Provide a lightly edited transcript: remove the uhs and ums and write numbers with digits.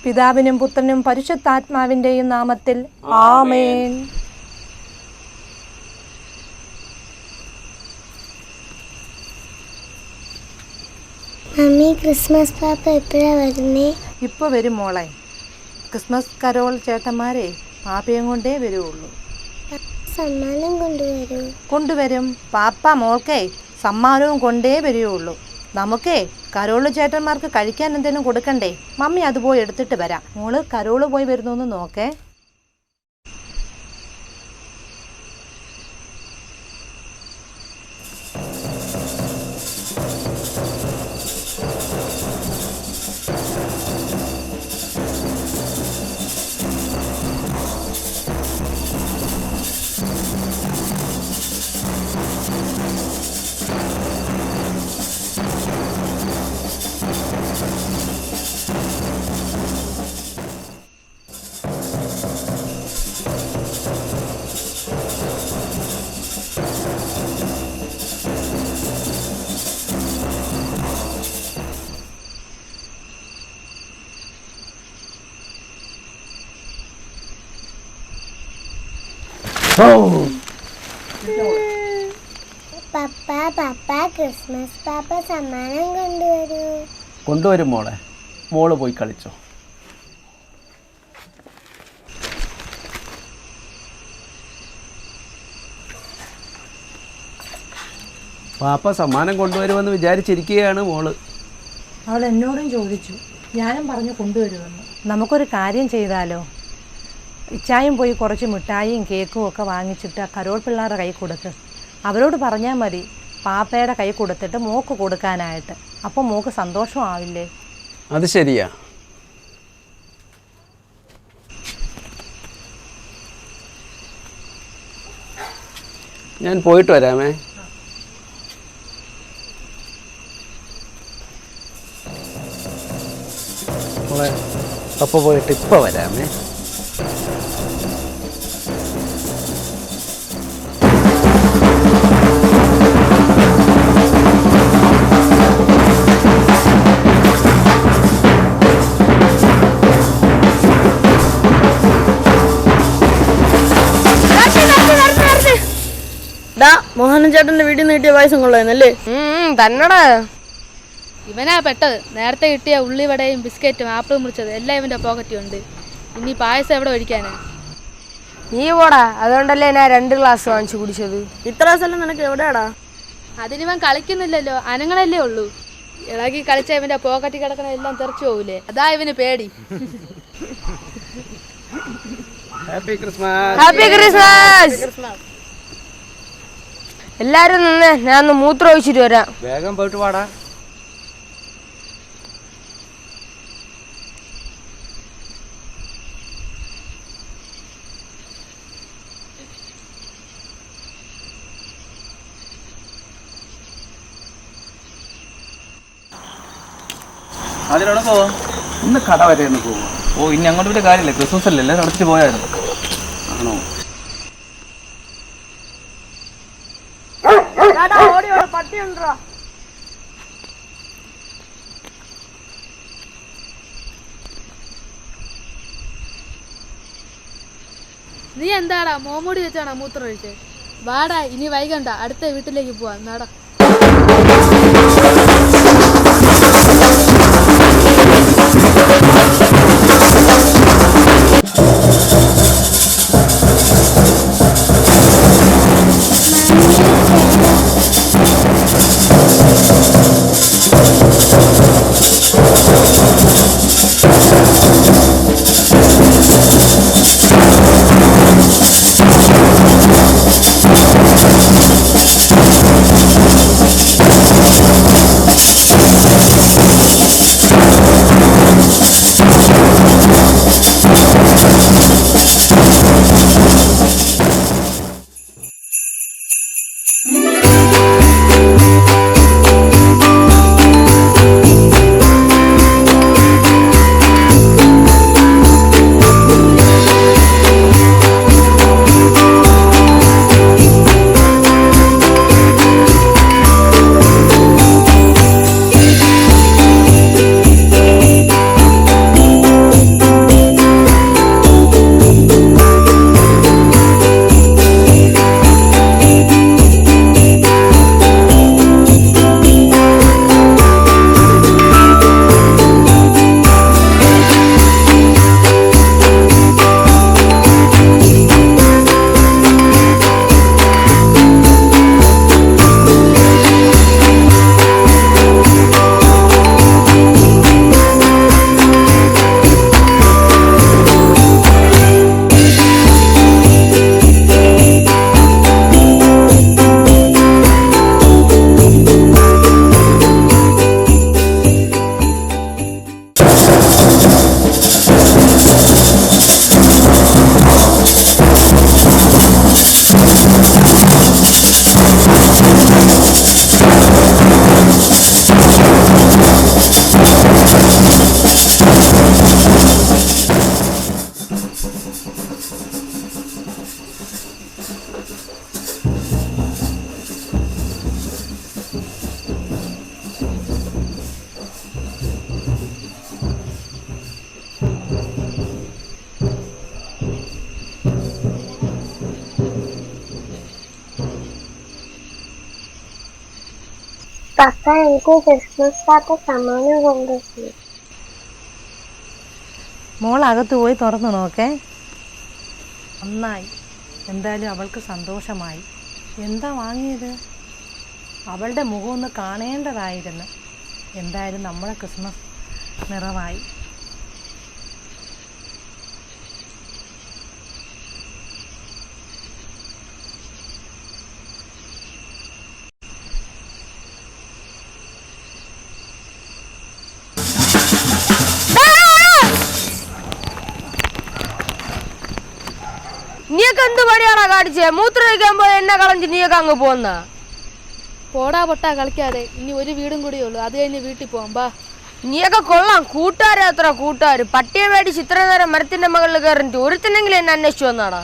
പിതാവിനും പുത്രനും പരിശുദ്ധാത്മാവിൻ്റെയും നാമത്തിൽ ആമേൻ. മമ്മി, ക്രിസ്മസ് പാപ്പ എപ്പോഴാ വരുന്നേ? ഇപ്പോൾ വരും മോളെ. ക്രിസ്മസ് കരോൾ ചേട്ടന്മാരെ പാപ്പയും കൊണ്ടേ വരുള്ളൂ. സമ്മാനം കൊണ്ടുവരും. പാപ്പ മോൾക്കേ സമ്മാനവും കൊണ്ടേ വരികയുള്ളൂ. നമുക്കേ കരോള് ചേട്ടന്മാർക്ക് കഴിക്കാൻ എന്തെങ്കിലും കൊടുക്കണ്ടേ? മമ്മി അത് പോയി എടുത്തിട്ട് വരാം. മോള് കരോള് പോയി വരുന്നു നോക്കേ. പപ്പ ക്രിസ്മസ് പാപ്പ സമ്മാനം കൊണ്ടുവരും മോളെ. മോള് പോയി കളിച്ചോ. പാപ്പ സമ്മാനം കൊണ്ടുവരുമെന്ന് വിചാരിച്ചിരിക്കുകയാണ് മോള്. അവൾ എന്നോടും ചോദിച്ചു, ഞാനും പറഞ്ഞു കൊണ്ടുവരുമെന്ന്. നമുക്കൊരു കാര്യം ചെയ്താലോ? ഇച്ചായും പോയി കുറച്ച് മിഠായിയും കേക്കും ഒക്കെ വാങ്ങിച്ചിട്ട് കരോൾ പിള്ളേരുടെ കൈ കൊടുക്ക്. അവരോട് പറഞ്ഞാൽ മതി പാപ്പയുടെ കൈ കൊടുത്തിട്ട് മോക്ക് കൊടുക്കാനായിട്ട്. അപ്പോൾ മോക്ക് സന്തോഷമാവില്ലേ? അത് ശരിയാ. ഞാൻ പോയിട്ട് വരാമേ. മോളെ, പപ്പ പോയിട്ട് ഇപ്പോൾ വരാമേ. മോഹനൻ ചേട്ടന്റെ വീട്ടിൽ നിന്ന് കിട്ടിയ പായസം കൊള്ളായിരുന്നല്ലേ? തന്നടാ. ഇവനാ പെട്ടത്. നേരത്തെ കിട്ടിയ ഉള്ളിവടയും ബിസ്ക്കറ്റും ആപ്പിൾ മുറിച്ചത് എല്ലാം ഇവന്റെ പോക്കറ്റുണ്ട്. ഇനി പായസം എവിടെ ഒഴിക്കാനാ? നീ പോടാ. അതുകൊണ്ടല്ലേ ഞാൻ 2 ഗ്ലാസ് വാങ്ങിച്ചു കുടിച്ചത്. ഇത്ര സ്ഥലം നിനക്ക് എവിടെയാടാ? അതിനിവൻ കളിക്കുന്നില്ലല്ലോ, അനങ്ങളല്ലേ ഉള്ളൂ. ഇളകി കളിച്ച ഇവന്റെ പോക്കറ്റിൽ കിടക്കണ എല്ലാം തെറിച്ചു പോകൂലേ, അതാ ഇവന് പേടി. Happy Christmas. Happy Christmas. എല്ലാരും നിന്ന് ഞാൻ ഒന്ന് മൂത്രം ഒഴിച്ചിട്ട് വരാം. വേഗം പോയിട്ട് വാടാ. അതിലവിടെ പോവാം. ഇന്ന് കട വരെ ഒന്ന് പോവാം. ഓ, ഇനി അങ്ങോട്ട് ഒരു കാര്യമില്ല. ക്രിസ്മസ് അല്ലേ, എല്ലാവരും അടച്ചിട്ട് പോയായിരുന്നു. ആണോ? പട്ടിയുണ്ടോ? നീ എന്താടാ മോമൂടി വെച്ചാണോ മൂത്രം ഒഴിച്ചത്? വാടാ, ഇനി വൈകണ്ട, അടുത്ത വീട്ടിലേക്ക് പോവാം. നട. പപ്പ എനിക്ക് ക്രിസ്മസ് പാപ്പ സമ്മാനം കൊണ്ടുവന്നു. മോളകത്ത് പോയി തുറന്നു നോക്കേ. നന്നായി, എന്തായാലും അവൾക്ക് സന്തോഷമായി. എന്താ വാങ്ങിയത്? അവളുടെ മുഖം ഒന്ന് കാണേണ്ടതായിരുന്നു. എന്തായാലും നമ്മളെ ക്രിസ്മസ് നിറവായി. നീയൊക്കെ എന്ത് പണിയാണോ കാണിച്ചേ? മൂത്രം ഒഴിക്കാൻ പോയ എന്നെ കളഞ്ഞ് നീയൊക്കെ അങ്ങ് പോന്ന. പോടാ പൊട്ടാ കളിക്കാതെ, ഇനി ഒരു വീടും കൂടിയേ ഉള്ളൂ, അത് കഴിഞ്ഞ് വീട്ടിൽ പോകാം. ബാ. നീയൊക്കെ കൊള്ളാം. കൂട്ടുകാരെ അത്ര കൂട്ടുകാർ. പട്ടിയെ മേടിച്ച് ഇത്ര നേരം മരത്തിന്റെ മുകളിൽ കയറിട്ട് ഒരുത്തിനെങ്കിലും എന്നെ അന്വേഷിച്ചു വന്നാടാ.